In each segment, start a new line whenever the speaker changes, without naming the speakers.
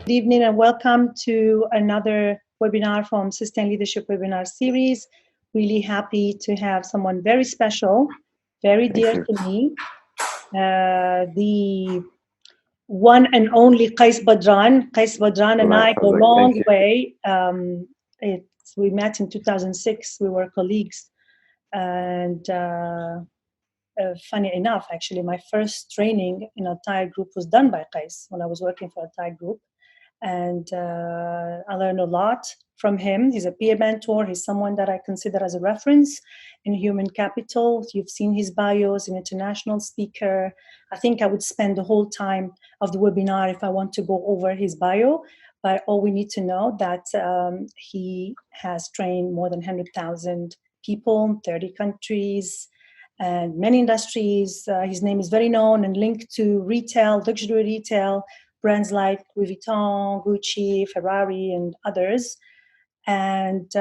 Good evening and welcome to another webinar from Sustained Leadership Webinar Series. Really happy to have someone very special, very dear to me, the one and only Qais Badran. Qais Badran and I go a long way. We met in 2006. We were colleagues. And funny enough, actually, my first training in a Thai group was done by Qais when I was working for a Thai group. And I learned a lot from him. He's a peer mentor. He's someone that I consider as a reference in human capital. You've seen his bios, an international speaker. I think I would spend the whole time of the webinar if I want to go over his bio. But all we need to know that he has trained more than 100,000 people, 30 countries, and many industries. His name is very known and linked to retail, luxury retail, brands like Louis Vuitton, Gucci, Ferrari, and others. And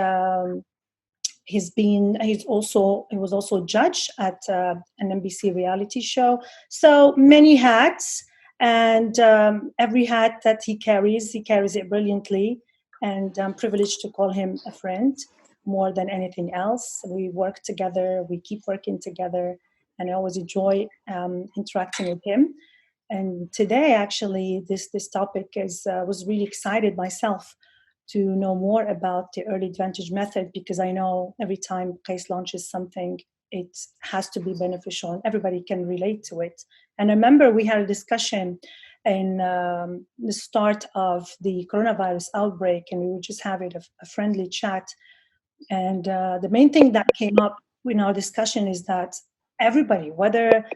he was also a judge at an NBC reality show. So many hats, and every hat that he carries it brilliantly. And I'm privileged to call him a friend more than anything else. We work together, we keep working together, and I always enjoy interacting with him. And today, actually, this topic was really excited myself to know more about the early advantage method, because I know every time Qais launches something, it has to be beneficial and everybody can relate to it. And I remember we had a discussion in the start of the coronavirus outbreak, and we were just having a friendly chat. And the main thing that came up in our discussion is that everybody, whether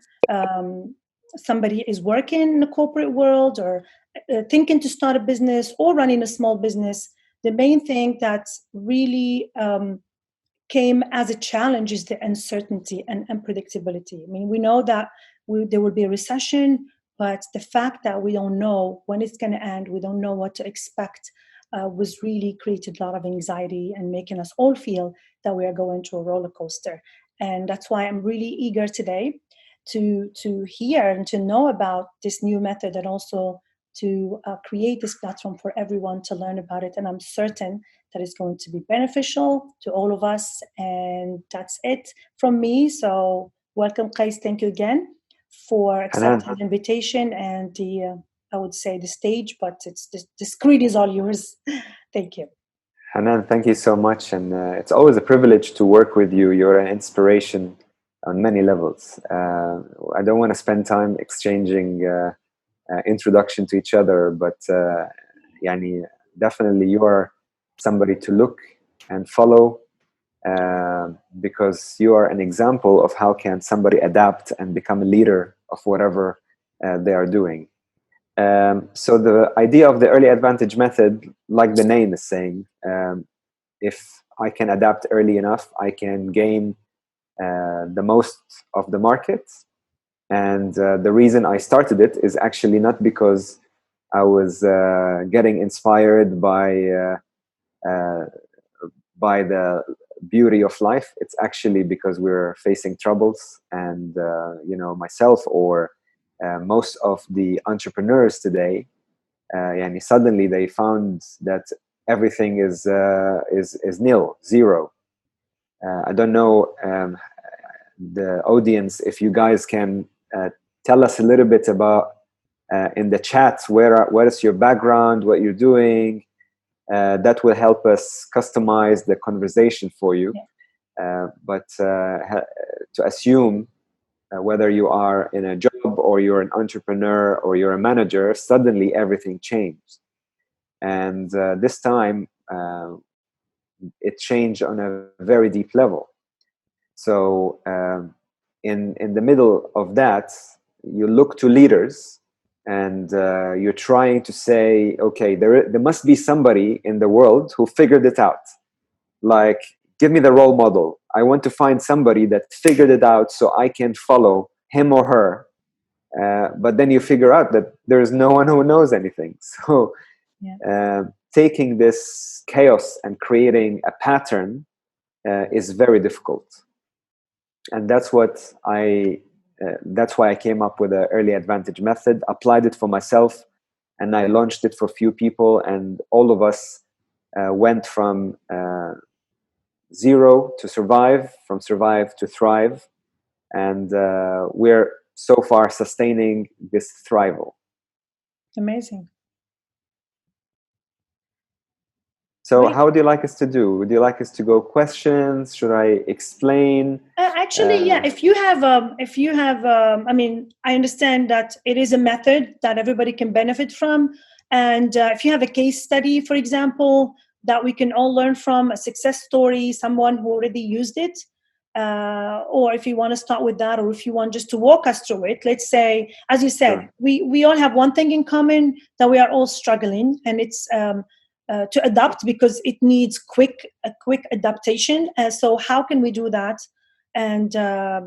somebody is working in the corporate world or thinking to start a business or running a small business, the main thing that really came as a challenge is the uncertainty and unpredictability. I mean, we know that there will be a recession, but the fact that we don't know when it's going to end, we don't know what to expect, was really created a lot of anxiety and making us all feel that we are going to a roller coaster. And that's why I'm really eager today to hear and to know about this new method, and also to create this platform for everyone to learn about it. And I'm certain that it's going to be beneficial to all of us. And that's it from me. So welcome, Qais. Thank you again for accepting the invitation and I would say the stage, but the screen is all yours. Thank you.
Hanan, thank you so much. And it's always a privilege to work with you. You're an inspiration on many levels. I don't want to spend time exchanging introduction to each other, but definitely you are somebody to look and follow, because you are an example of how can somebody adapt and become a leader of whatever they are doing. So the idea of the early advantage method, like the name is saying, if I can adapt early enough, I can gain the most of the market. And the reason I started it is actually not because I was getting inspired by the beauty of life. It's actually because we're facing troubles, and myself or most of the entrepreneurs today, suddenly they found that everything is nil, zero. I don't know the audience if you guys can tell us a little bit about in the chat what is your background, what you're doing. That will help us customize the conversation for you. But to assume whether you are in a job or you're an entrepreneur or you're a manager, suddenly everything changed. And this time it changed on a very deep level. So in the middle of that, you look to leaders and you're trying to say, okay, there must be somebody in the world who figured it out. Like, give me the role model. I want to find somebody that figured it out so I can follow him or her. But then you figure out that there is no one who knows anything. So taking this chaos and creating a pattern is very difficult. And that's why I came up with the early advantage method, applied it for myself, and I launched it for a few people, and all of us went from zero to survive, from survive to thrive, and we're so far sustaining this thrival.
Amazing.
So
Great.
how would you like us to do? Would you like us to go questions? Should I explain?
Actually, yeah. If you have, I mean, I understand that it is a method that everybody can benefit from, and if you have a case study, for example, that we can all learn from, a success story, someone who already used it, or if you want to start with that, or if you want just to walk us through it. Let's say, as you said,
Sure.
we all have one thing in common, that we are all struggling, and it's to adapt, because it needs a quick adaptation. So how can we do that? And I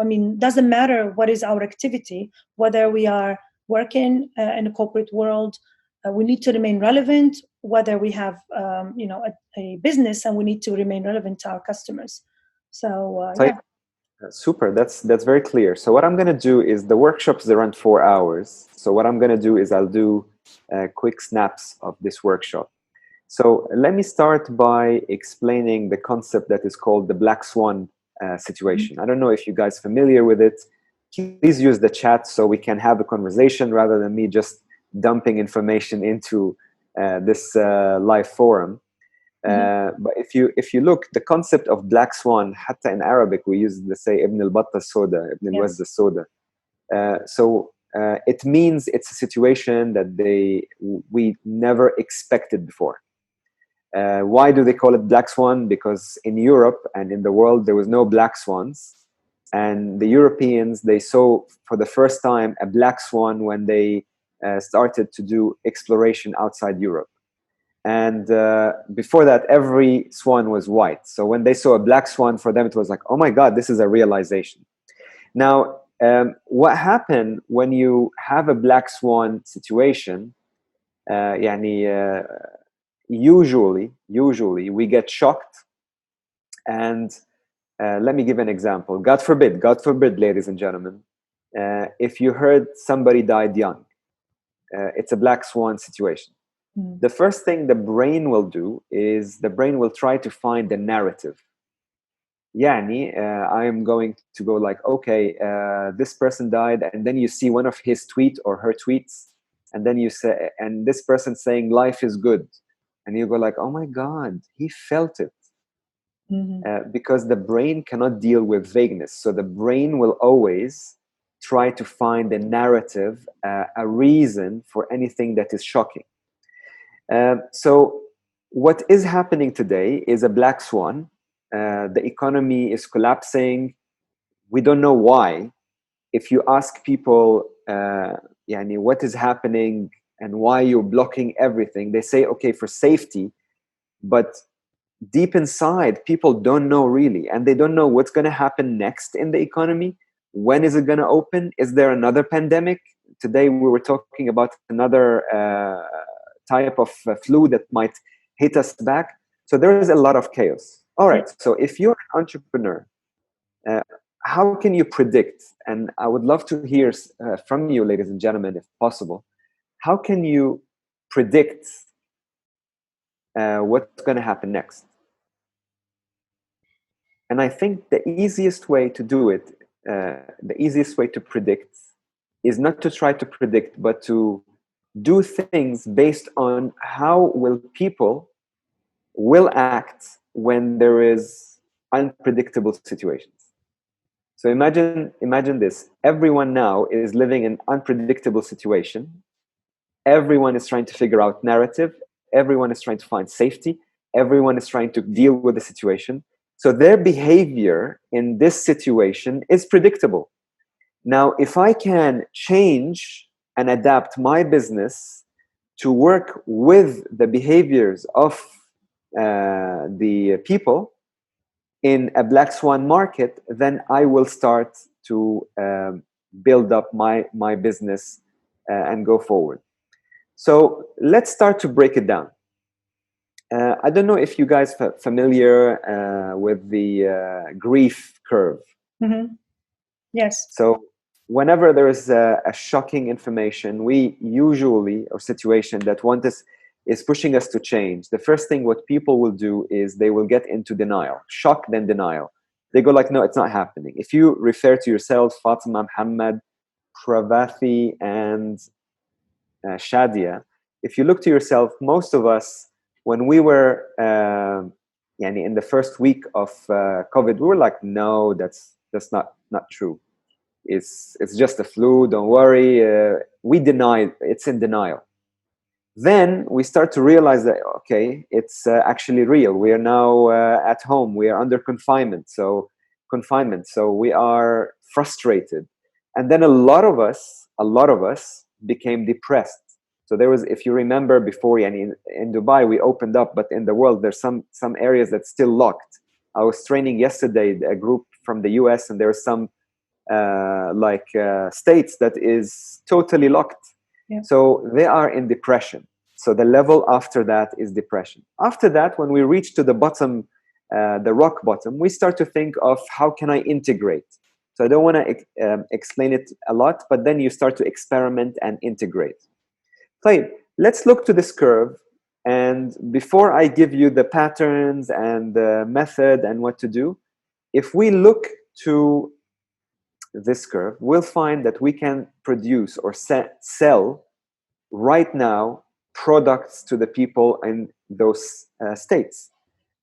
mean, doesn't matter what is our activity, whether we are working in a corporate world, we need to remain relevant, whether we have a business, and we need to remain relevant to our customers. So
So
yeah.
super. That's very clear. So what I'm going to do is, the workshops they run 4 hours. So what I'm going to do is I'll do quick snaps of this workshop. So let me start by explaining the concept that is called the black swan situation. I don't know if you guys are familiar with it. Please use the chat so we can have a conversation rather than me just dumping information into this live forum. But if you look, the concept of black swan, hatta in Arabic we use the say Ibn al-Batta Soda, Ibn al-Wazda Soda. It means it's a situation that we never expected before. Why do they call it black swan? Because in Europe and in the world there was no black swans, and the Europeans, they saw for the first time a black swan when they started to do exploration outside Europe. And before that, every swan was white. So when they saw a black swan, for them it was like, oh my God, this is a realization. Now, what happened when you have a black swan situation? Usually we get shocked. And let me give an example. God forbid, ladies and gentlemen, if you heard somebody died young, it's a black swan situation. The first thing the brain will do is the brain will try to find a narrative. I am going to go like, okay, this person died, and then you see one of his tweet or her tweets, and then you say, and this person saying life is good, and you go like, oh my God, he felt it. Because the brain cannot deal with vagueness. So the brain will always try to find a narrative, a reason for anything that is shocking. So what is happening today is a black swan. The economy is collapsing. We don't know why. If you ask people, what is happening and why you're blocking everything, they say, okay, for safety. But deep inside, people don't know really, and they don't know what's going to happen next in the economy. When is it going to open? Is there another pandemic? Today we were talking about another type of flu that might hit us back. So there is a lot of chaos. All right, so if you're an entrepreneur, how can you predict? And I would love to hear from you, ladies and gentlemen, if possible. How can you predict what's going to happen next? And I think the easiest way to do it, the easiest way to predict, is not to try to predict, but to do things based on how will people will act when there is unpredictable situations. So imagine this. Everyone now is living in unpredictable situation. Everyone is trying to figure out narrative. Everyone is trying to find safety. Everyone is trying to deal with the situation. So their behavior in this situation is predictable. Now, if I can change and adapt my business to work with the behaviors of the people in a black swan market, then I will start to build up my business and go forward. So let's start to break it down. I don't know if you guys are familiar with the grief curve.
Yes.
So whenever there is a shocking information, we usually, or situation that is pushing us to change, the first thing what people will do is they will get into denial, shock, then denial. They go like, no, it's not happening. If you refer to yourself, Fatima, Muhammad, Pravathi, and Shadia, if you look to yourself, most of us, when we were in the first week of COVID, we were like, no, that's not true. It's just a flu. Don't worry. We deny. It's in denial. Then we start to realize that, okay, it's actually real. We are now at home. We are under confinement. So we are frustrated. And then a lot of us became depressed. So there was, if you remember before, in Dubai, we opened up, but in the world, there's some areas that's still locked. I was training yesterday a group from the US, and there are some states that is totally locked.
Yeah.
So they are in depression. So the level after that is depression. After that, when we reach to the bottom, the rock bottom, we start to think of how can I integrate. So I don't want to explain it a lot, but then you start to experiment and integrate. So let's look to this curve. And before I give you the patterns and the method and what to do, if we look to this curve, we'll find that we can produce or sell right now products to the people in those states.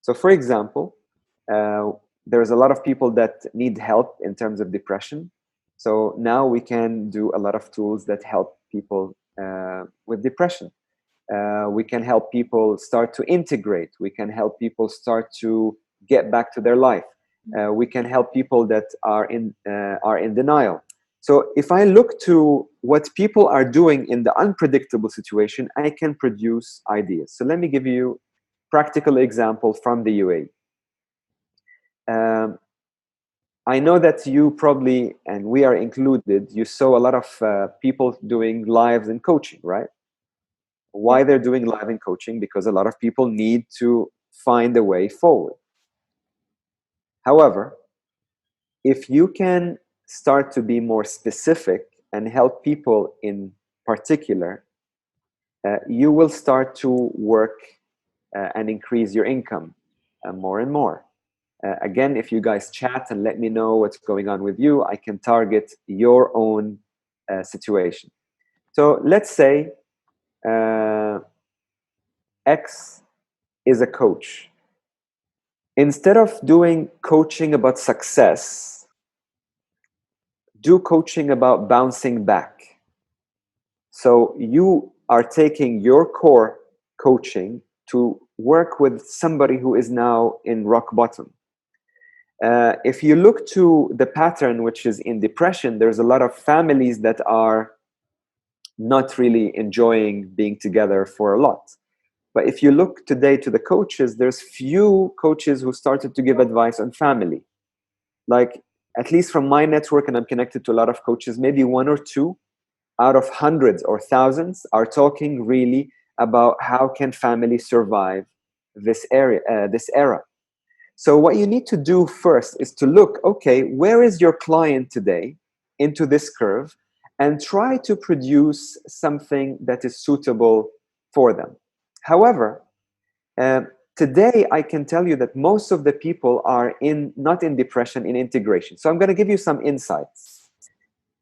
So for example, there's a lot of people that need help in terms of depression. So now we can do a lot of tools that help people with depression. We can help people start to integrate. We can help people start to get back to their life. We can help people that are in denial. So if I look to what people are doing in the unpredictable situation, I can produce ideas. So let me give you practical example from the UAE. I know that you probably, and we are included, you saw a lot of people doing lives and coaching, right? Why they're doing live and coaching? Because a lot of people need to find a way forward. However, if you can start to be more specific and help people in particular, you will start to work and increase your income more and more. Again, if you guys chat and let me know what's going on with you, I can target your own situation. So let's say X is a coach. Instead of doing coaching about success, do coaching about bouncing back. So you are taking your core coaching to work with somebody who is now in rock bottom. If you look to the pattern, which is in depression, there's a lot of families that are not really enjoying being together for a lot. But if you look today to the coaches, there's few coaches who started to give advice on family. Like, at least from my network, and I'm connected to a lot of coaches, maybe one or two out of hundreds or thousands are talking really about how can family survive this era. So what you need to do first is to look, okay, where is your client today into this curve, and try to produce something that is suitable for them. However, today I can tell you that most of the people are not in depression, in integration. So I'm going to give you some insights.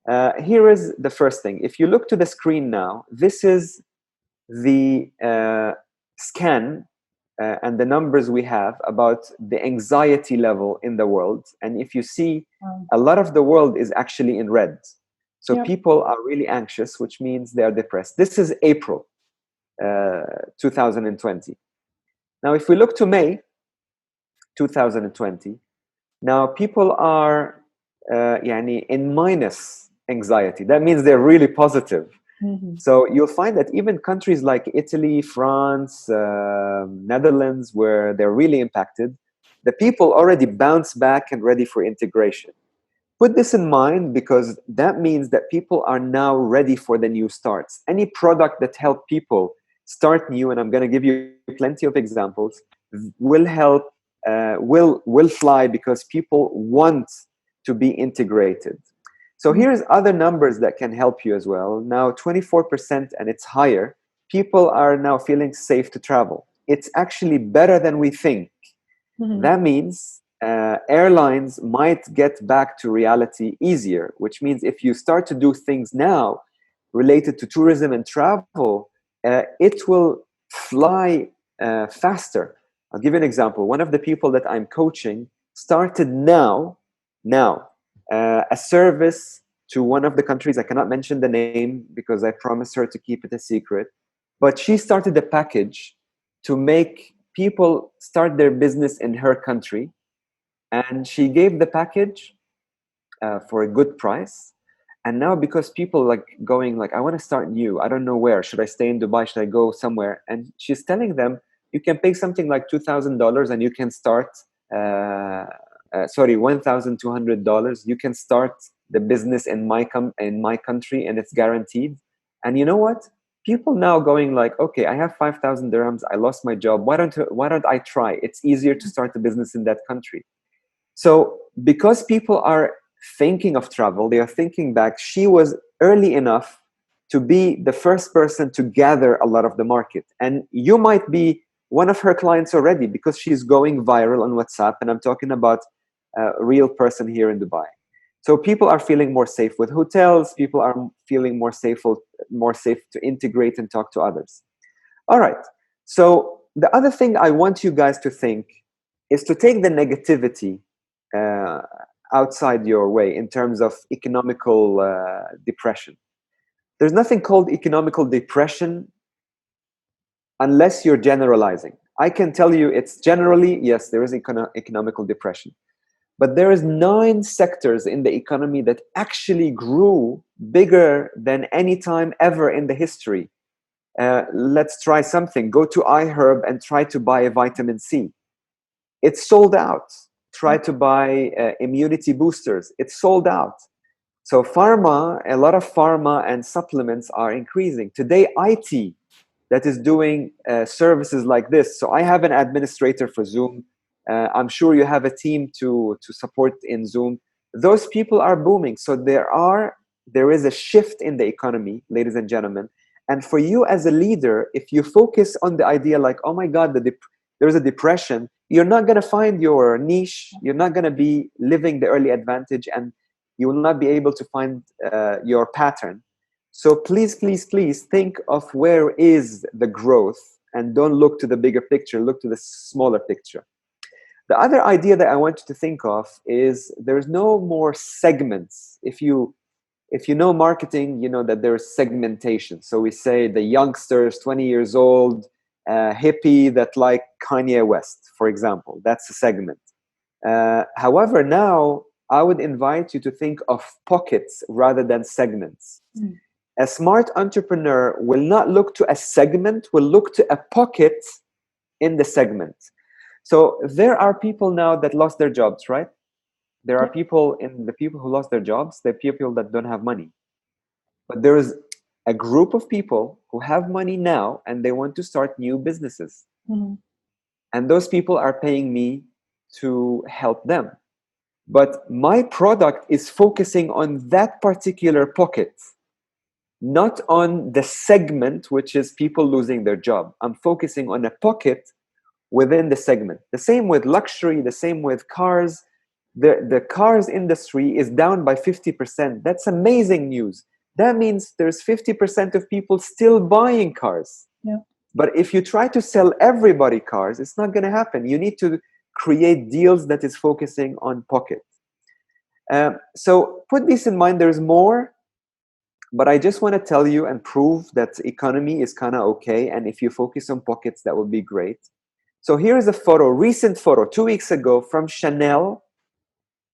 Here is the first thing. If you look to the screen now, this is the scan and the numbers we have about the anxiety level in the world. And if you see, a lot of the world is actually in red. So people are really anxious, which means they are depressed. This is April 2020. Now, if we look to May 2020, now people are in minus anxiety. That means they're really positive. Mm-hmm. So you'll find that even countries like Italy, France, Netherlands, where they're really impacted, the people already bounce back and ready for integration. Put this in mind, because that means that people are now ready for the new starts. Any product that helps people start new, and I'm going to give you plenty of examples, will help, will fly, because people want to be integrated. So
Mhm.
here's other numbers that can help you as well. Now, 24% and it's higher. People are now feeling safe to travel. It's actually better than we think.
Mhm.
That means airlines might get back to reality easier, which means if you start to do things now related to tourism and travel, it will fly faster. I'll give you an example. One of the people that I'm coaching started now, a service to one of the countries. I cannot mention the name because I promised her to keep it a secret. But she started a package to make people start their business in her country, and she gave the package for a good price. And now, because people like going like, I want to start new, I don't know where, should I stay in Dubai, should I go somewhere? And she's telling them, you can pay something like $2,000 and you can start $1,200. You can start the business in my country, and it's guaranteed. And you know what, people now going like, okay, I have 5,000 dirhams, I lost my job, why don't I try? It's easier to start a business in that country. So because people are thinking of travel, they are thinking back. She was early enough to be the first person to gather a lot of the market. And you might be one of her clients already because she's going viral on WhatsApp. And I'm talking about a real person here in Dubai. So people are feeling more safe with hotels. People are feeling more safe to integrate and talk to others. All right. So the other thing I want you guys to think is to take the negativity uh, outside your way in terms of economical depression. There's nothing called economical depression unless you're generalizing. I can tell you it's generally, yes, there is economical depression. But there is 9 sectors in the economy that actually grew bigger than any time ever in the history. Let's try something. Go to iHerb and try to buy a vitamin C. It's sold out. Try to buy immunity boosters. It's sold out. So pharma, a lot of pharma and supplements are increasing. Today, IT that is doing services like this. So I have an administrator for Zoom. I'm sure you have a team to support in Zoom. Those people are booming. So there is a shift in the economy, ladies and gentlemen. And for you as a leader, if you focus on the idea like, oh my God, there's a depression, you're not going to find your niche. You're not going to be living the early advantage, and you will not be able to find your pattern. So please, please, please think of where is the growth, and don't look to the bigger picture, look to the smaller picture. The other idea that I want you to think of is there's no more segments. If you know marketing, you know that there's segmentation. So we say the youngsters, 20 years old, hippie that like Kanye West, for example. That's a segment. However, now I would invite you to think of pockets rather than segments.
Mm.
A smart entrepreneur will not look to a segment, will look to a pocket in the segment. So there are people now that lost their jobs, right? There are
Yeah.
people who lost their jobs, there are people that don't have money. But there is a group of people who have money now and they want to start new businesses.
Mhm.
And those people are paying me to help them. But my product is focusing on that particular pocket, not on the segment, which is people losing their job. I'm focusing on a pocket within the segment. The same with luxury, the same with cars. The cars industry is down by 50%. That's amazing news. That means there's 50% of people still buying cars.
Yeah.
But if you try to sell everybody cars, it's not going to happen. You need to create deals that is focusing on pockets. So put this in mind. There's more, but I just want to tell you and prove that economy is kind of okay. And if you focus on pockets, that would be great. So here's a photo, recent photo, 2 weeks ago from Chanel,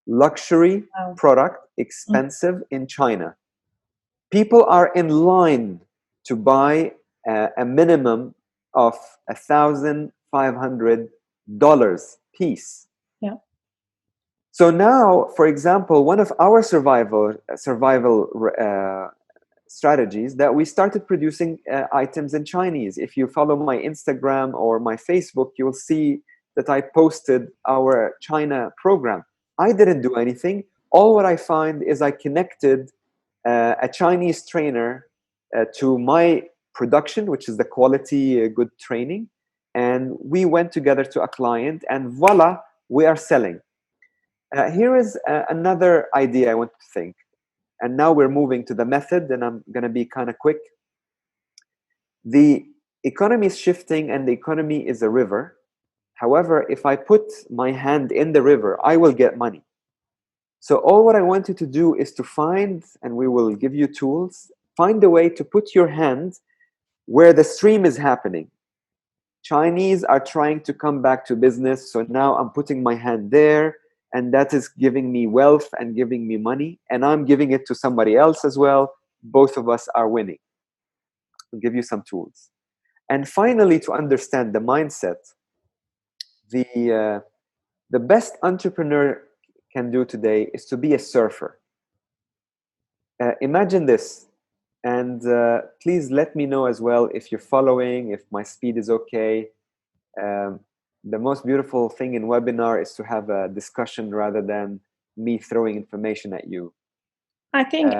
luxury
Wow.
product, expensive in China. People are in line to buy a minimum of $1,500 piece.
Yeah.
So now, for example, one of our survival strategies that we started producing items in Chinese. If you follow my Instagram or my Facebook, you'll see that I posted our China program. I didn't do anything. all what I find is I connected a Chinese trainer to my production, which is the quality good training. And we went together to a client, and voila, we are selling. Here is another idea I want to think. And now we're moving to the method, and I'm going to be kind of quick. The economy is shifting, and the economy is a river. However, if I put my hand in the river, I will get money. So all what I want you to do is to find, and we will give you tools, find a way to put your hand where the stream is happening. Chinese are trying to come back to business, so now I'm putting my hand there, and that is giving me wealth and giving me money, and I'm giving it to somebody else as well. Both of us are winning. I'll give you some tools. And finally, to understand the mindset, the best entrepreneur can do today is to be a surfer. Imagine this, and please let me know as well if you're following, if my speed is okay. The most beautiful thing in webinar is to have a discussion rather than me throwing information at you.
I think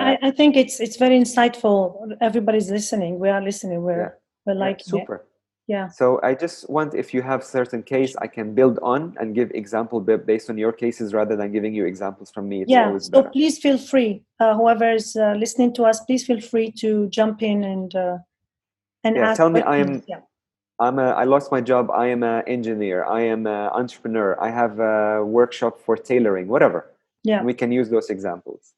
it's very insightful. Everybody's listening. We are listening. We're liking
super.
it. Yeah.
So I just want, if you have certain case, I can build on and give example based on your cases rather than giving you examples from me. It's always better.
So please feel free. Whoever is listening to us, please feel free to jump in and ask.
Tell me, I lost my job. I am an engineer. I am an entrepreneur. I have a workshop for tailoring, whatever.
Yeah.
And we can use those examples.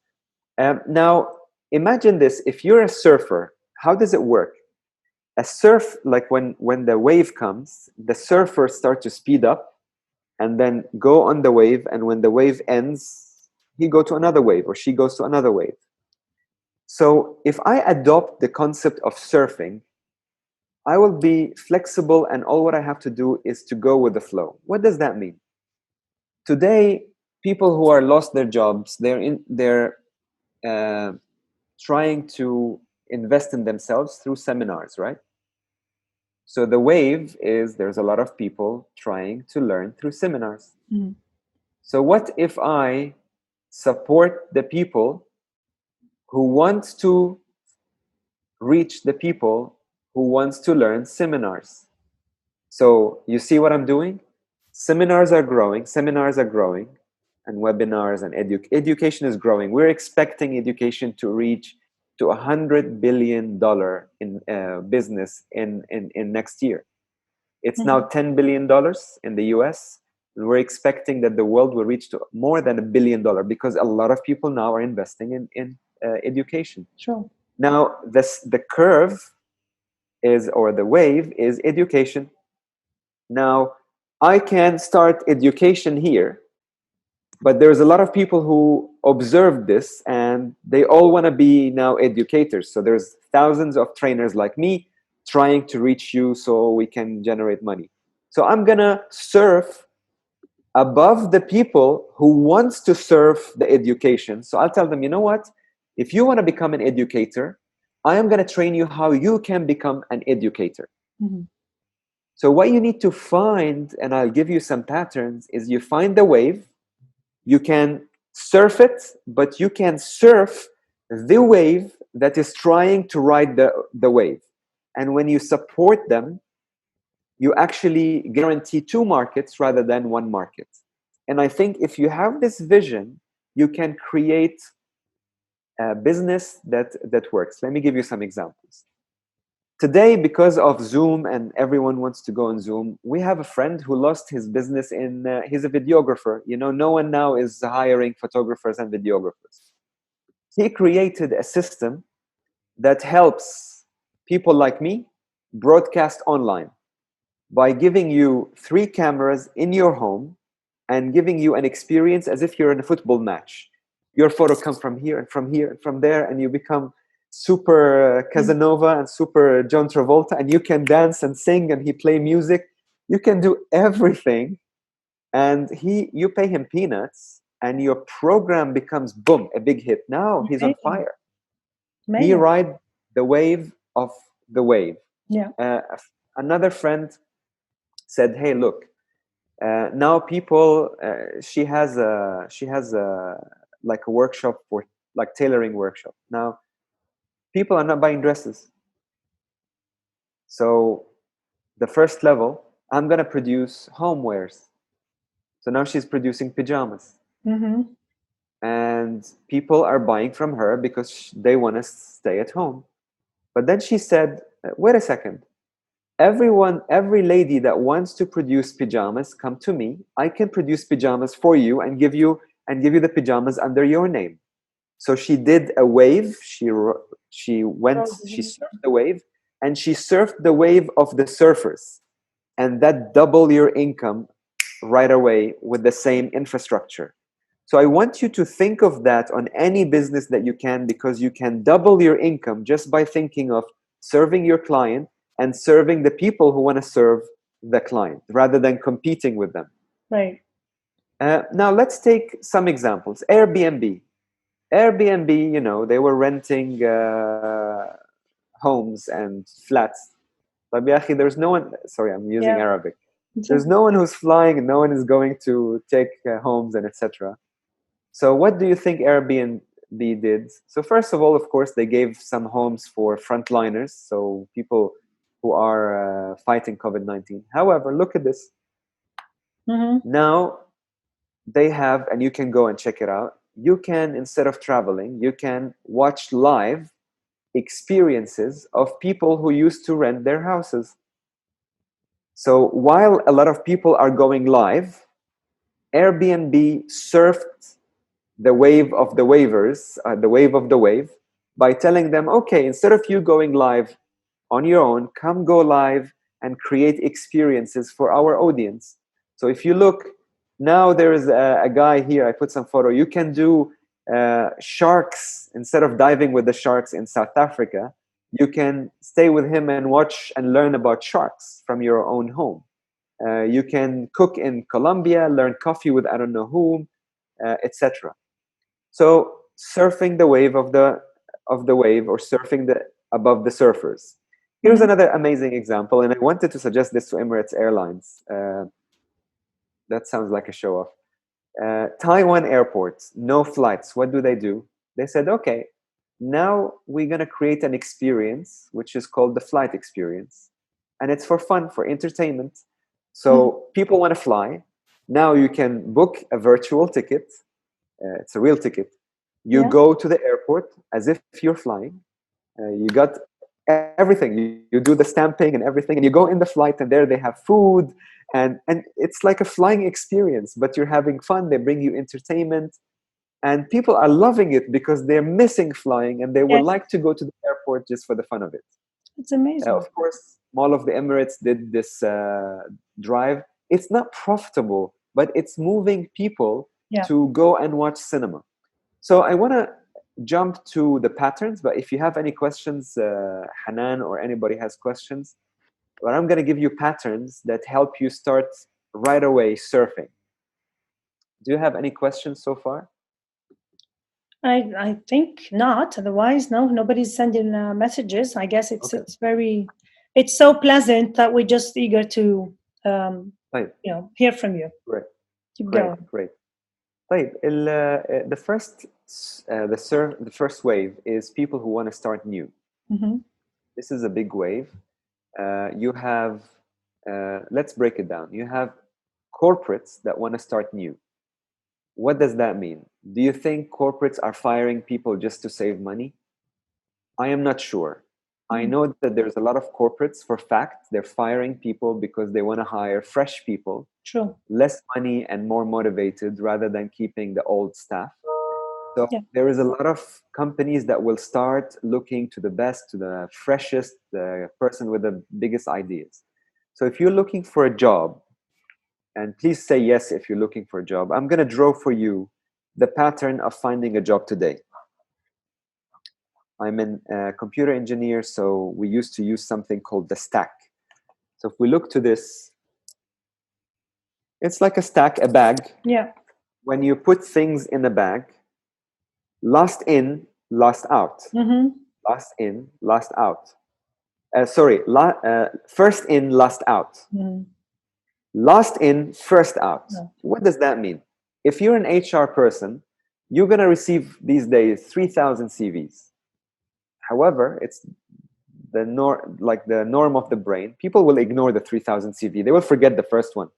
Now, imagine this. If you're a surfer, how does it work? A surf, like when the wave comes, the surfer starts to speed up and then go on the wave. And when the wave ends, he go to another wave or she goes to another wave. So if I adopt the concept of surfing, I will be flexible, and all what I have to do is to go with the flow. What does that mean? Today, people who are lost their jobs, they're trying to invest in themselves through seminars, right? So the wave is there's a lot of people trying to learn through seminars.
Mm.
So what if I support the people who want to reach the people who wants to learn seminars? So you see what I'm doing? Seminars are growing, and webinars and education is growing. We're expecting education to reach to $100 billion in business in next year. It's now $10 billion in the US, and we're expecting that the world will reach to more than $1 billion because a lot of people now are investing in education.
Sure.
Now, the curve is, or the wave is education. Now, I can start education here, but there's a lot of people who observe this and they all want to be now educators. So there's thousands of trainers like me trying to reach you so we can generate money. So I'm going to surf above the people who wants to serve the education. So I'll tell them, you know what? If you want to become an educator, I am going to train you how you can become an educator.
Mm-hmm.
So what you need to find, and I'll give you some patterns, is you find the wave, you can surf it, but you can surf the wave that is trying to ride the wave. And when you support them, you actually guarantee two markets rather than one market. And I think if you have this vision, you can create a business that works. Let me give you some examples. Today, because of Zoom and everyone wants to go on Zoom, we have a friend who lost his business he's a videographer. You know, no one now is hiring photographers and videographers. He created a system that helps people like me broadcast online by giving you 3 cameras in your home and giving you an experience as if you're in a football match. Your photo comes from here and from here and from there, and you become super Casanova and super John Travolta, and you can dance and sing, and he play music. You can do everything, and you pay him peanuts, and your program becomes boom, a big hit. Now he's on fire.
Amazing.
He ride the wave of the wave.
Yeah.
Another friend said, "Hey, look, now people." She has a like a workshop for like tailoring workshop. Now, people are not buying dresses. So the first level, I'm going to produce homewares. So now she's producing pajamas.
Mm-hmm.
And people are buying from her because they want to stay at home. But then she said, wait a second. Every lady that wants to produce pajamas, come to me. I can produce pajamas for you and give you the pajamas under your name. So she did a wave. She surfed the wave, and she surfed the wave of the surfers, and that double your income right away with the same infrastructure. So I want you to think of that on any business that you can, because you can double your income just by thinking of serving your client and serving the people who want to serve the client rather than competing with them.
Right.
Now let's take some examples. Airbnb, they were renting homes and flats. But there's no one, sorry, I'm using Arabic. There's no one who's flying and no one is going to take homes and etc. So what do you think Airbnb did? So first of all, of course, they gave some homes for frontliners, so people who are fighting COVID-19. However, look at this.
Mm-hmm.
Now they have, and you can go and check it out, you can, instead of traveling, you can watch live experiences of people who used to rent their houses. So while a lot of people are going live, Airbnb surfed the wave of the waivers, the wave of the wave, by telling them, okay, instead of you going live on your own, come go live and create experiences for our audience. So if you look, now there is a guy here, I put some photo, you can do sharks, instead of diving with the sharks in South Africa, you can stay with him and watch and learn about sharks from your own home. You can cook in Colombia, learn coffee with I don't know whom, etc. So surfing the wave of the wave, or surfing above the surfers. Here's another amazing example, and I wanted to suggest this to Emirates Airlines. That sounds like a show off. Taiwan airports, no flights. What do? They said, okay, now we're going to create an experience which is called the flight experience. And it's for fun, for entertainment. So people want to fly. Now you can book a virtual ticket. It's a real ticket. You go to the airport as if you're flying. You got everything. You do the stamping and everything, and you go in the flight, and there they have food, and it's like a flying experience, but you're having fun. They bring you entertainment, and people are loving it because they're missing flying, and they would like to go to the airport just for the fun of it.
It's amazing.
Of course, Mall of the Emirates did this drive. It's not profitable, but it's moving people to go and watch cinema. So I want to jump to the patterns, but if you have any questions, Hanan or anybody has questions, but I'm going to give you patterns that help you start right away surfing. Do you have any questions so far?
I think not. Otherwise, no, nobody's sending messages. I guess it's it's so pleasant that we're just eager to hear from you.
Great.
Keep going.
Great. The first wave is people who want to start new.
Mm-hmm.
This is a big wave. You have, let's break it down. You have corporates that want to start new. What does that mean? Do you think corporates are firing people just to save money? I am not sure. I know that there's a lot of corporates, for fact, they're firing people because they want to hire fresh people.
True.
Less money and more motivated, rather than keeping the old staff. So there is a lot of companies that will start looking to the best, to the freshest, the person with the biggest ideas. So if you're looking for a job, and please say yes if you're looking for a job, I'm going to draw for you the pattern of finding a job today. I'm a computer engineer, so we used to use something called the stack. So if we look to this, it's like a stack, a bag.
Yeah.
When you put things in a bag, last in, last out.
Mm-hmm.
Last in, last out. First in, last out.
Mm-hmm.
Last in, first out. Yeah. What does that mean? If you're an HR person, you're going to receive these days 3,000 CVs. However, it's the norm of the brain. People will ignore the 3,000 CV. They will forget the first one.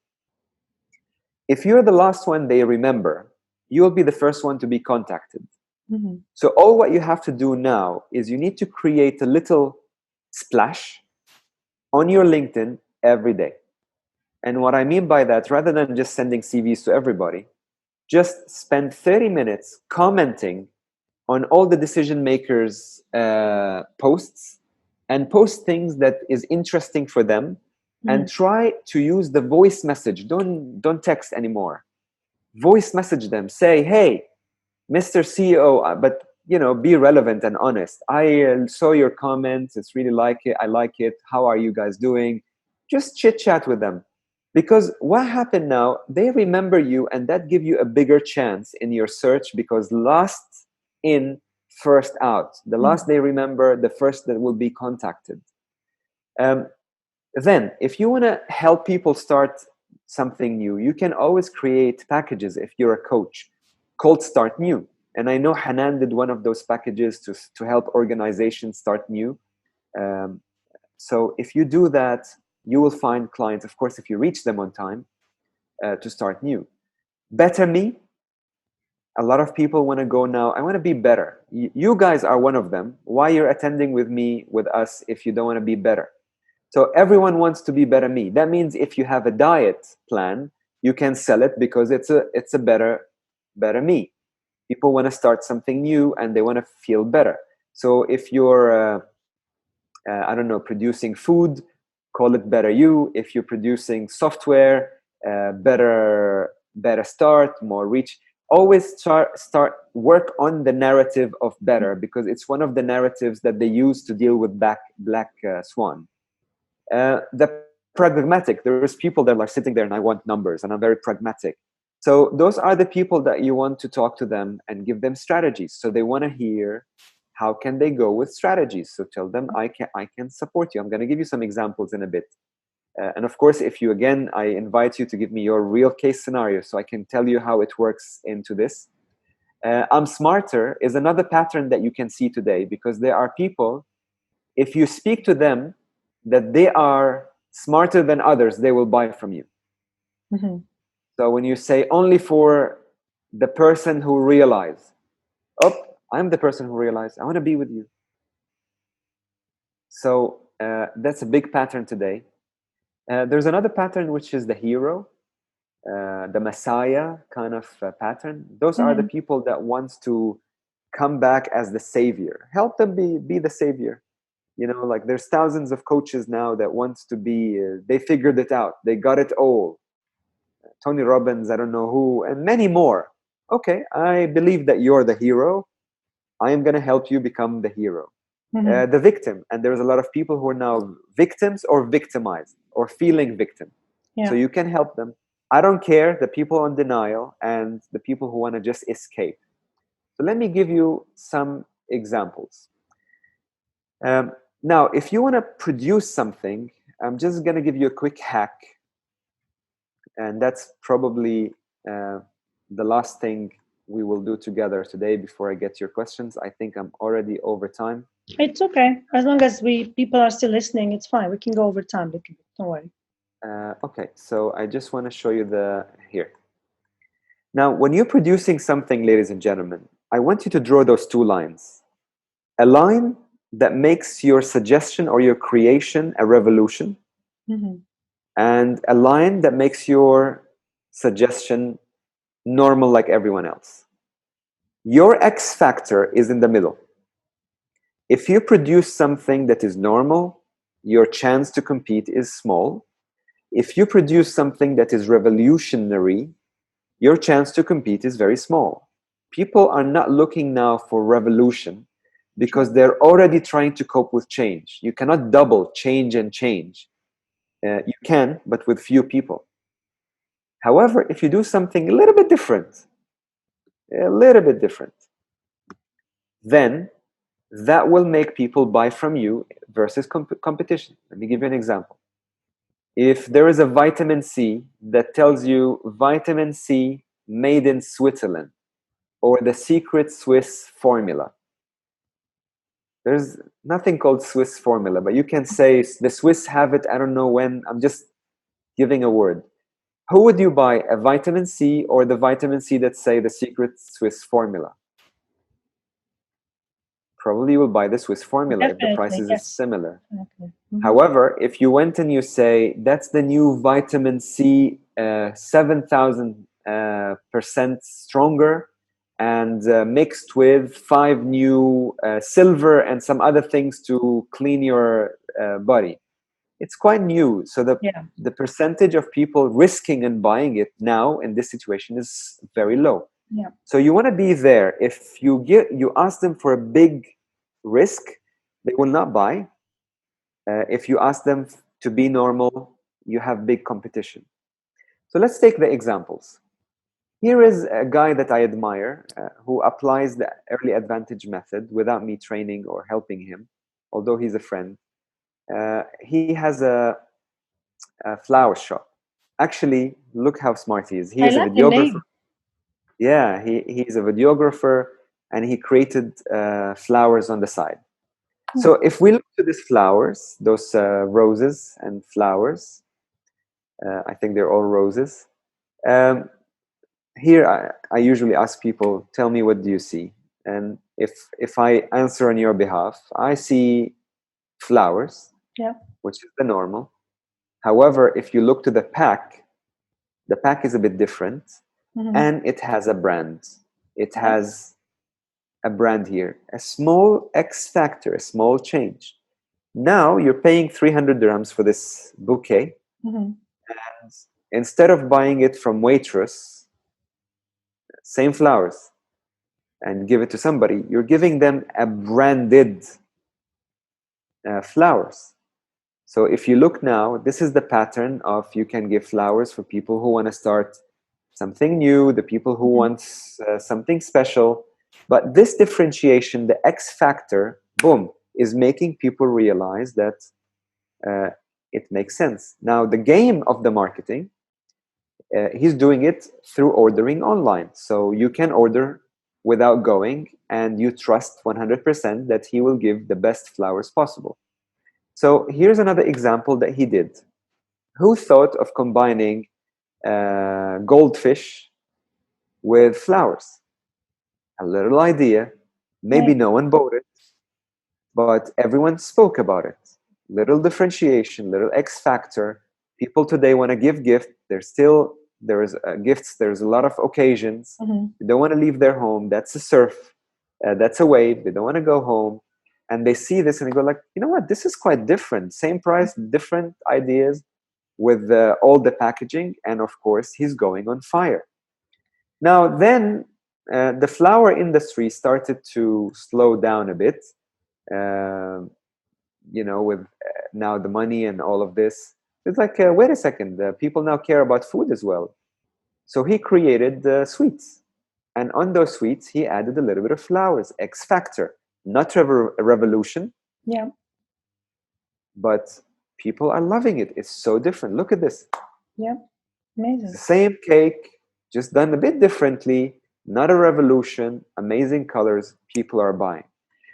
If you're the last one they remember, you'll be the first one to be contacted.
Mm-hmm.
So all what you have to do now is you need to create a little splash on your LinkedIn every day. And what I mean by that, rather than just sending CVs to everybody, just spend 30 minutes commenting on all the decision makers' posts, and post things that is interesting for them, and try to use the voice message. Don't text anymore. Voice message them. Say, hey, Mr. CEO, but be relevant and honest. I saw your comments. It's really like it. I like it. How are you guys doing? Just chit chat with them. Because what happened now, they remember you, and that give you a bigger chance in your search, because last in, first out. The last they remember, the first that will be contacted. Then, if you want to help people start something new, you can always create packages if you're a coach called Start New. And I know Hanan did one of those packages to help organizations start new. So if you do that, you will find clients, of course, if you reach them on time, to start new. Better Me. A lot of people want to go now, I want to be better. You guys are one of them. Why you're attending with us if you don't want to be better? So everyone wants to be better me. That means if you have a diet plan, you can sell it because it's a better me. People want to start something new and they want to feel better. So if you're, I don't know, producing food, call it Better You. If you're producing software, better start, more reach. Always start work on the narrative of better, because it's one of the narratives that they use to deal with black swan. The pragmatic, there's people that are sitting there and I want numbers and I'm very pragmatic. So those are the people that you want to talk to them and give them strategies. So they want to hear how can they go with strategies. So tell them I can support you. I'm going to give you some examples in a bit. And of course, if you, again, I invite you to give me your real case scenario so I can tell you how it works into this. I'm smarter is another pattern that you can see today, because there are people, if you speak to them that they are smarter than others, they will buy from you.
Mm-hmm.
So when you say only for the person who realized, oh, I'm the person who realized, I want to be with you. So that's a big pattern today. There's another pattern, which is the hero, the messiah kind of pattern. Those are the people that wants to come back as the savior. Help them be the savior. Like there's thousands of coaches now that wants to be, they figured it out. They got it all. Tony Robbins, I don't know who, and many more. Okay, I believe that you're the hero. I am going to help you become the hero. The victim. And there's a lot of people who are now victims or victimized or feeling victim. Yeah. So you can help them. I don't care, the people on denial and the people who want to just escape. So let me give you some examples. Now, if you want to produce something, I'm just going to give you a quick hack. And that's probably the last thing we will do together today before I get your questions. I think I'm already over time.
It's okay. As long as people are still listening, it's fine. We can go over time. Don't worry.
Okay, so I just want to show you here. Now, when you're producing something, ladies and gentlemen, I want you to draw those two lines. A line that makes your suggestion or your creation a revolution, and a line that makes your suggestion normal like everyone else. Your X factor is in the middle. If you produce something that is normal, your chance to compete is small. If you produce something that is revolutionary, your chance to compete is very small. People are not looking now for revolution because they're already trying to cope with change. You cannot double change and change. You can, but with few people. However, if you do something a little bit different, then that will make people buy from you versus competition. Let me give you an example. If there is a vitamin C that tells you vitamin C made in Switzerland, or the secret Swiss formula? There's nothing called Swiss formula, but you can say the Swiss have it. I don't know when. I'm just giving a word. Who would you buy, a vitamin C or the vitamin C that say the secret Swiss formula? Probably you will buy the Swiss formula if the
Definitely,
prices is
yes.
similar.
Okay. Mm-hmm.
However, if you went and you say that's the new vitamin C, 7,000% stronger, and mixed with 5 new silver and some other things to clean your body, it's quite new. So
Yeah.
the percentage of people risking and buying it now in this situation is very low.
Yeah.
So you want to be there. If you ask them for a big risk, they will not buy. If you ask them to be normal, you have big competition. So let's take the examples. Here is a guy that I admire who applies the early advantage method without me training or helping him, although he's a friend. He has a flower shop. Actually, look how smart he is. He
I
is a
like the
videographer.
name.
Yeah, he's a videographer, and he created flowers on the side. So if we look to these flowers, those roses and flowers, I think they're all roses. Um, Here, I usually ask people, tell me, what do you see? And if I answer on your behalf, I see flowers,
Yeah.
which is the normal. However, if you look to the pack is a bit different,
Mm-hmm.
and it has a brand. It
Yeah.
has a brand here, a small X factor, a small change. Now you're paying 300 dirhams for this bouquet.
Mm-hmm.
And instead of buying it from waitress, same flowers, and give it to somebody, you're giving them a branded flowers. So if you look now, this is the pattern of you can give flowers for people who want to start something new, the people who
Mm-hmm.
want something special. But this differentiation, the X factor, boom, is making people realize that it makes sense. Now, the game of the marketing, he's doing it through ordering online. So you can order without going, and you trust 100% that he will give the best flowers possible. So here's another example that he did. Who thought of combining goldfish with flowers? A little idea. Maybe
Yeah.
no one bought it, but everyone spoke about it. Little differentiation, little X factor. People today want to give gift. There is gifts. There's a lot of occasions.
Mm-hmm.
They don't want to leave their home. That's a surf. That's a wave. They don't want to go home, and they see this and they go like, you know what? This is quite different. Same price, different ideas, with all the packaging, and of course, he's going on fire. Now, then the flower industry started to slow down a bit. Uh, with now the money and all of this, it's like, wait a second, people now care about food as well. So he created sweets, and on those sweets he added a little bit of flowers, X factor, not a revolution,
Yeah.
but people are loving it. It's so different. Look at this.
Yeah.
It's the
Amazing.
same cake, just done a bit differently, not a revolution, amazing colors, people are buying.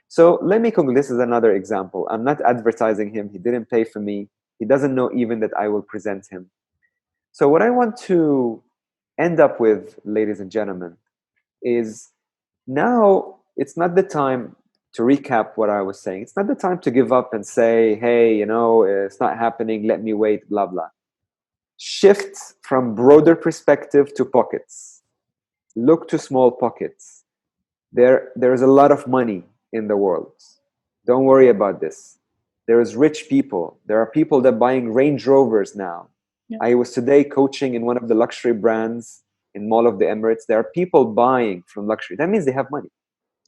So let me conclude. This is another example. I'm not advertising him. He didn't pay for me. He doesn't know even that I will present him. So what I want to end up with, ladies and gentlemen, is now it's not the time to recap what I was saying. It's not the time to give up and say, hey, it's not happening. Let me wait, blah, blah. Shift from broader perspective to pockets. Look to small pockets. There's a lot of money in the world. Don't worry about this. There's rich people. There are people that are buying Range Rovers now.
Yeah.
I was today coaching in one of the luxury brands in Mall of the Emirates. There are people buying from luxury. That means they have money.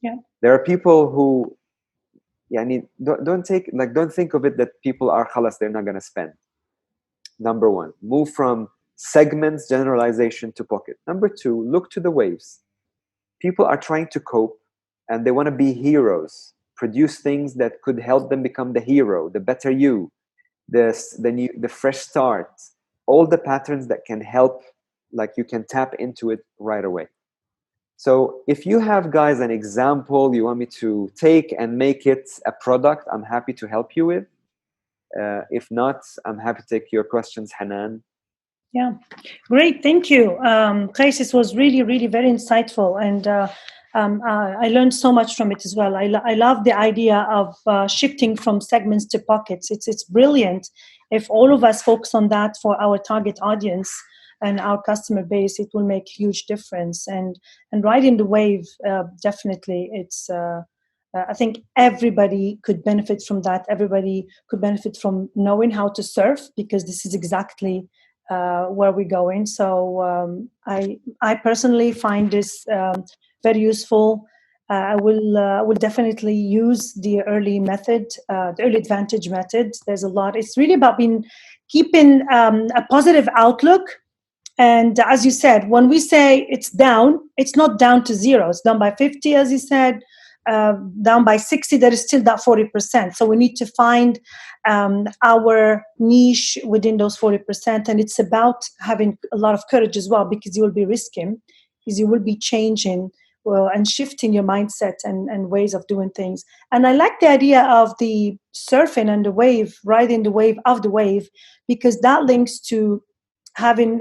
Yeah.
There are people who, don't think of it that people are khalas, they're not going to spend. Number one, move from segments, generalization to pocket. Number two, look to the waves. People are trying to cope and they want to be heroes, produce things that could help them become the hero, the better you, the fresh start, all the patterns that can help, like you can tap into it right away. So if you have, guys, an example you want me to take and make it a product, I'm happy to help you with. If not, I'm happy to take your questions, Hanan.
Yeah, great. Thank you. Qais, this was really, really very insightful. And I learned so much from it as well. I love the idea of shifting from segments to pockets. It's brilliant. If all of us focus on that for our target audience and our customer base, it will make huge difference. And riding the wave, definitely, it's. I think everybody could benefit from that. Everybody could benefit from knowing how to surf, because this is exactly where we're going. So I personally find this very useful. I will definitely use the early method, the early advantage method. There's a lot. It's really about keeping a positive outlook. And as you said, when we say it's down, it's not down to zero. It's down by 50, as you said, down by 60. There is still that 40%. So we need to find our niche within those 40%. And it's about having a lot of courage as well, because you will be risking, because you will be changing, well, and shifting your mindset and ways of doing things. And I like the idea of the surfing and the wave, riding the wave of the wave, because that links to having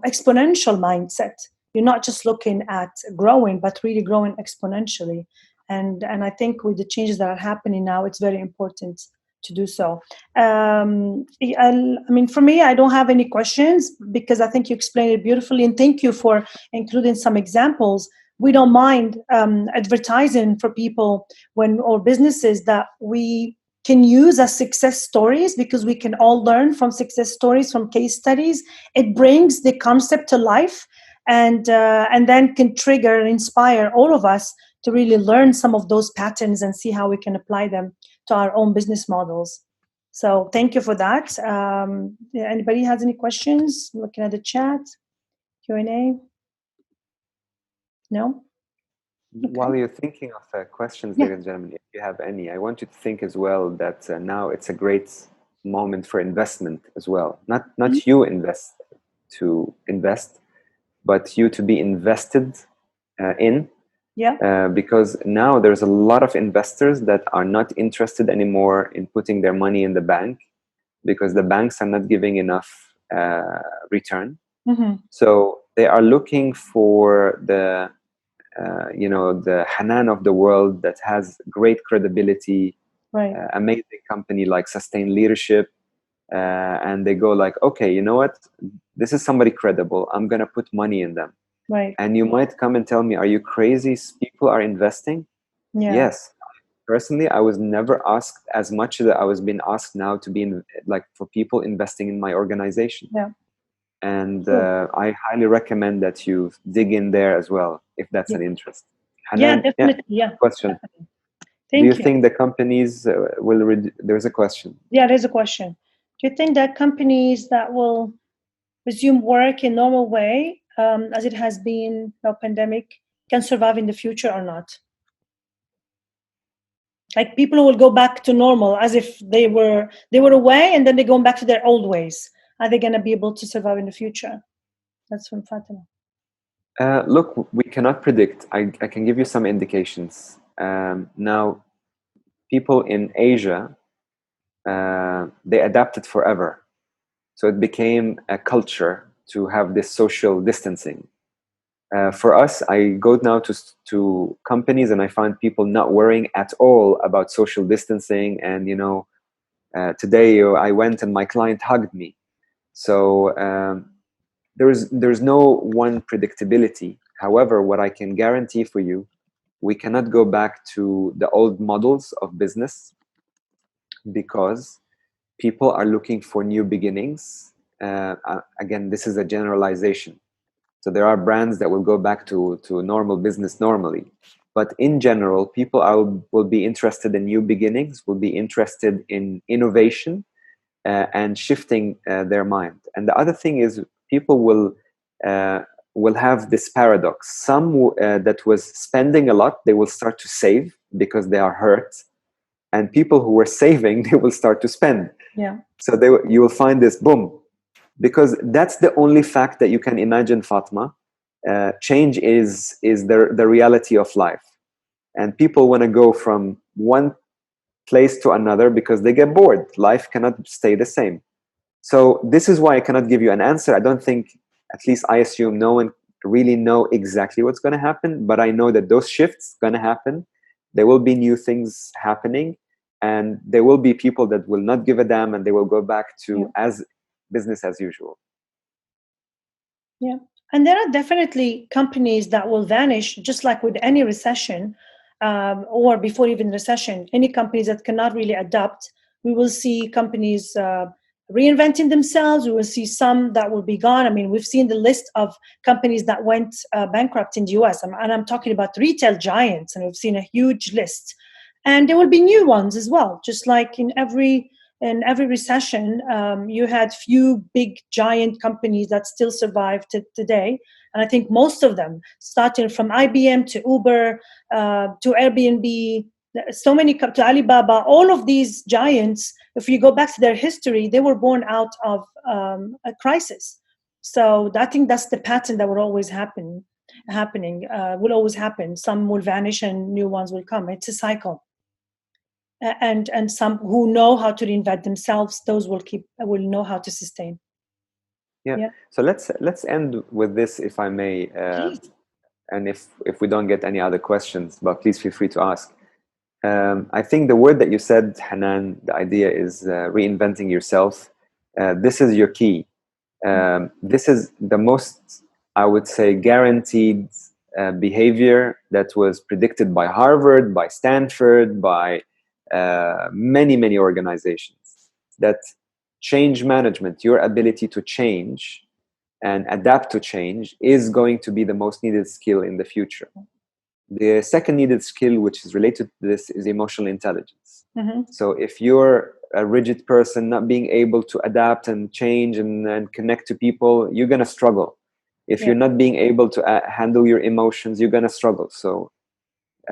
exponential mindset. You're not just looking at growing, but really growing exponentially. And I think with the changes that are happening now, it's very important to do so. I mean, for me, I don't have any questions, because I think you explained it beautifully. And thank you for including some examples. We don't mind advertising for people or businesses that we can use as success stories, because we can all learn from success stories, from case studies. It brings the concept to life, and then can trigger and inspire all of us to really learn some of those patterns and see how we can apply them to our own business models. So thank you for that. Anybody has any questions? Looking at the chat, Q&A. No? Okay.
While you're thinking of questions, ladies and gentlemen, if you have any, I want you to think as well that now it's a great moment for investment as well. Not you to invest, but you to be invested in.
Yeah.
Because now there's a lot of investors that are not interested anymore in putting their money in the bank, because the banks are not giving enough return.
Mm-hmm.
So they are looking for the the Hanan of the world that has great credibility,
right.
Amazing company like Sustain Leadership, and they go like, okay, you know what? This is somebody credible. I'm gonna put money in them.
Right.
And you might come and tell me, are you crazy? People are investing?
Yeah.
Yes. Personally, I was never asked as much that I was being asked now to be for people investing in my organization.
Yeah.
And I highly recommend that you dig in there as well, if that's an interest.
Hanan, yeah, definitely. Yeah.
Question.
Definitely.
Do you think the companies will there's a question.
Yeah, there's a question. Do you think that companies that will resume work in normal way, as it has been no pandemic, can survive in the future or not? Like people will go back to normal as if they were away, and then they go back to their old ways. Are they going to be able to survive in the future? That's from Fatima.
Look, we cannot predict. I can give you some indications. Now, people in Asia, they adapted forever. So it became a culture to have this social distancing. For us, I go now to companies and I find people not worrying at all about social distancing. And, today I went and my client hugged me. So there's no one predictability. However, what I can guarantee for you, we cannot go back to the old models of business, because people are looking for new beginnings. Again, this is a generalization. So there are brands that will go back to normal business normally. But in general, people will be interested in new beginnings, will be interested in innovation, and shifting their mind. And the other thing is, people will have this paradox. Some that was spending a lot, they will start to save because they are hurt. And people who were saving, they will start to spend.
Yeah.
So you will find this boom. Because that's the only fact that you can imagine, Fatma. change is the reality of life, and people want to go from one place to another because they get bored. Life cannot stay the same. So this is why I cannot give you an answer. I don't think, at least I assume, no one really know exactly what's going to happen, but I know that those shifts going to happen. There will be new things happening, and there will be people that will not give a damn, and they will go back to as business as usual.
Yeah. And there are definitely companies that will vanish, just like with any recession, or before even recession, any companies that cannot really adapt. We will see companies reinventing themselves. We will see some that will be gone. I mean, we've seen the list of companies that went bankrupt in the US, and I'm talking about retail giants, and we've seen a huge list. And there will be new ones as well, just like in every recession, you had few big giant companies that still survive today. And I think most of them, starting from IBM to Uber to Airbnb, so many to Alibaba, all of these giants, if you go back to their history, they were born out of a crisis. So I think that's the pattern that will always will always happen. Some will vanish and new ones will come. It's a cycle. And some who know how to reinvent themselves, those will know how to sustain.
Yeah. So let's end with this, if I may, and if we don't get any other questions, but please feel free to ask. I think the word that you said, Hanan, the idea is reinventing yourself. This is your key. This is the most, I would say, guaranteed behavior that was predicted by Harvard, by Stanford, by many organizations. That change management, your ability to change and adapt to change, is going to be the most needed skill in the future. The second needed skill, which is related to this, is emotional intelligence. So if you're a rigid person, not being able to adapt and change and connect to people, you're going to struggle. If you're not being able to handle your emotions, you're going to struggle. So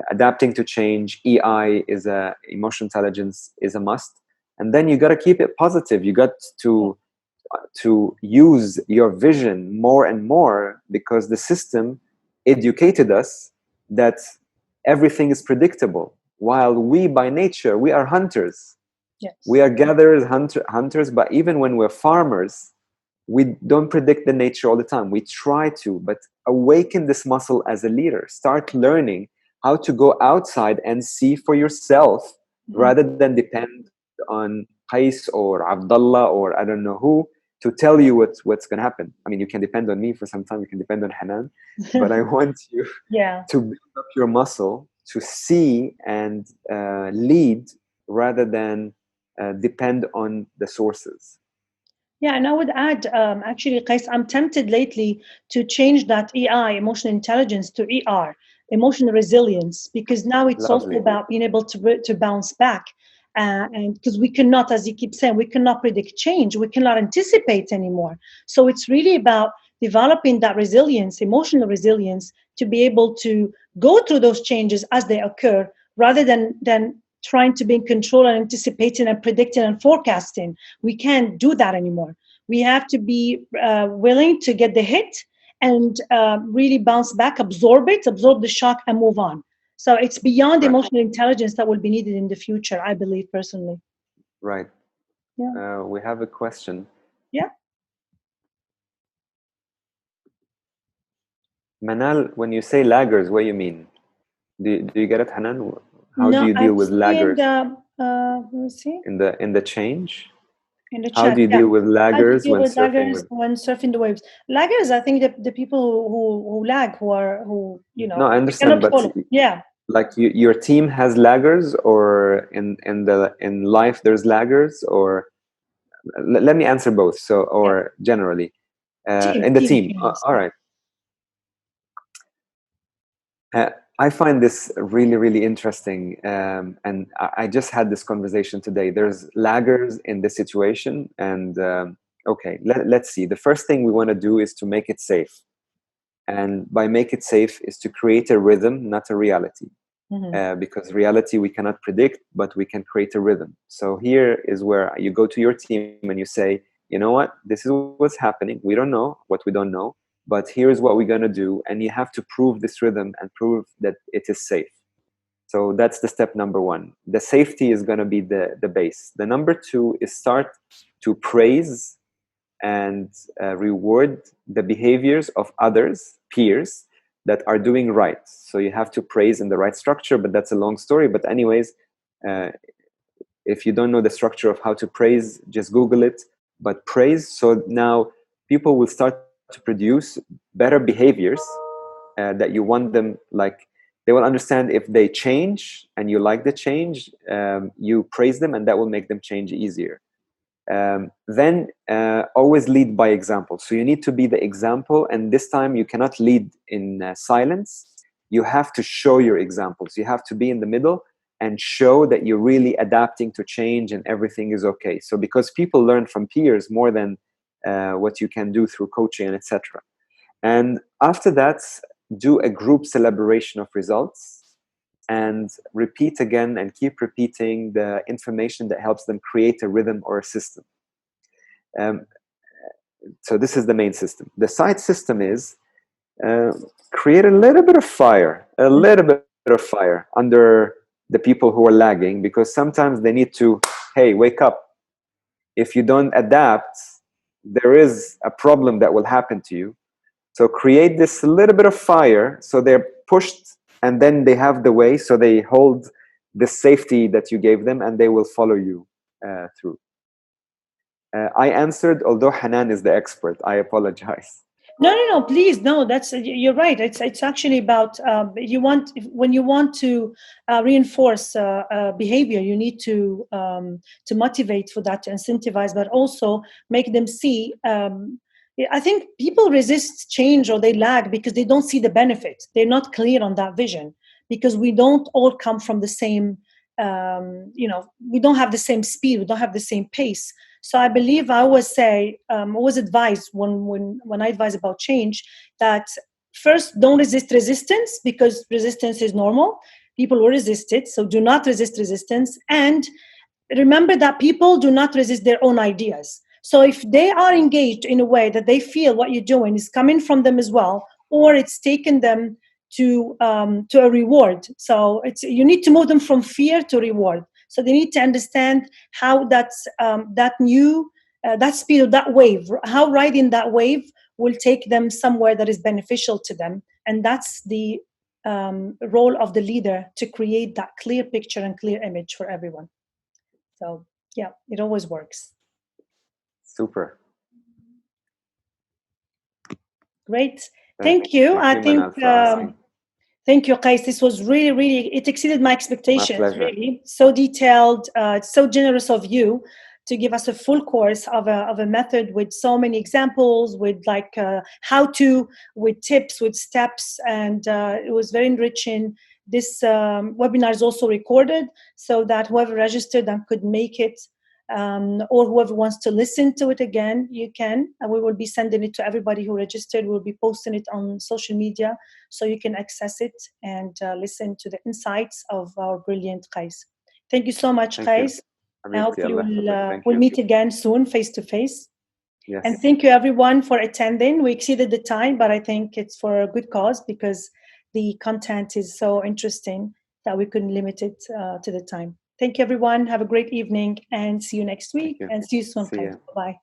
adapting to change, emotional intelligence, is a must. And then you got to keep it positive. You got to use your vision more and more, because the system educated us that everything is predictable, while we by nature, we are hunters. We are gatherers, hunters, but even when we're farmers, we don't predict the nature all the time. We try to, but awaken this muscle as a leader. Start learning how to go outside and see for yourself, rather than depend on Qais or Abdullah or I don't know who to tell you what's going to happen. I mean, you can depend on me for some time, you can depend on Hanan, but I want you to build up your muscle to see and lead, rather than depend on the sources.
Yeah, and I would add, actually, Qais, I'm tempted lately to change that EI, emotional intelligence, to ER, emotional resilience, because now it's also about being able to bounce back. And because we cannot, as you keep saying, we cannot predict change, we cannot anticipate anymore. So it's really about developing that resilience, emotional resilience, to be able to go through those changes as they occur, rather than trying to be in control and anticipating and predicting and forecasting. We can't do that anymore. We have to be willing to get the hit and really bounce back, absorb the shock, and move on. So it's beyond emotional intelligence that will be needed in the future, I believe personally.
Right.
Yeah.
We have a question.
Yeah.
Manal, when you say laggers, what do you mean? Do you get it, Hanan? How do
No,
you deal with laggers?
Let me see.
In the change?
In the
How
chat,
do you deal with
How do you
laggers
deal
when
with
surfing
laggers
with?
when surfing the waves? Laggers, I think the people who lag, who
No, I
they
understand,
cannot
but
follow. Yeah.
like your team has laggers, or in life there's laggers, or let me answer both. So, or generally, in the team. All right. I find this really interesting, and I just had this conversation today. There's laggers in this situation, and okay, let's see. The first thing we want to do is to make it safe, and by make it safe is to create a rhythm, not a reality. Because reality we cannot predict, but we can create a rhythm. So here is where you go to your team and you say, you know what, this is what's happening. We don't know what we don't know. but here's what we're going to do, and you have to prove this rhythm and prove that it is safe. So that's the step number one. The safety is going to be the base. The number two is start to praise and reward the behaviors of others, peers, that are doing right. So you have to praise in the right structure, but that's a long story. But anyways, if you don't know the structure of how to praise, just Google it. But praise, so now people will start to produce better behaviors that you want them, like they will understand if they change and you like the change, you praise them and that will make them change easier. Then always lead by example. So you need to be the example, and this time you cannot lead in silence. You have to show your examples. You have to be in the middle and show that you're really adapting to change and everything is okay. So because people learn from peers more than what you can do through coaching and etc. And after that, do a group celebration of results and repeat again and keep repeating the information that helps them create a rhythm or a system. So this is the main system. The side system is create a little bit of fire, under the people who are lagging, because sometimes they need to, hey, wake up. If you don't adapt, there is a problem that will happen to you. So create this little bit of fire so they're pushed, and then they have the way, so they hold the safety that you gave them and they will follow you through. I answered, although Hanan is the expert. I apologize.
No, please, no. That's you're right. It's actually about when you want to reinforce behavior, you need to motivate for that, to incentivize, but also make them see. I think people resist change or they lag because they don't see the benefit. They're not clear on that vision, because we don't all come from the same. We don't have the same speed. We don't have the same pace. So I believe I always say, always advise when I advise about change, that first, don't resist resistance, because resistance is normal. People will resist it. So do not resist resistance. And remember that people do not resist their own ideas. So if they are engaged in a way that they feel what you're doing is coming from them as well, or it's taken them to a reward. So you need to move them from fear to reward. So they need to understand how that speed of that wave, how riding that wave will take them somewhere that is beneficial to them. And that's the role of the leader, to create that clear picture and clear image for everyone. So yeah, it always works.
Super.
Great. Thank you. I think. Thank you, Qais. This was really, really, it exceeded my expectations.
My pleasure.
Really, so detailed, so generous of you to give us a full course of a method with so many examples, with how to, with tips, with steps, and it was very enriching. This webinar is also recorded, so that whoever registered and could make it, or whoever wants to listen to it again, you can. And we will be sending it to everybody who registered. We'll be posting it on social media, so you can access it and listen to the insights of our brilliant Qais. Thank you so much, Qais. I hope we'll meet again soon, face to face.
Yes.
And thank you, everyone, for attending. We exceeded the time, but I think it's for a good cause, because the content is so interesting that we couldn't limit it to the time. Thank you, everyone. Have a great evening, and see you next week. And see you soon. Bye.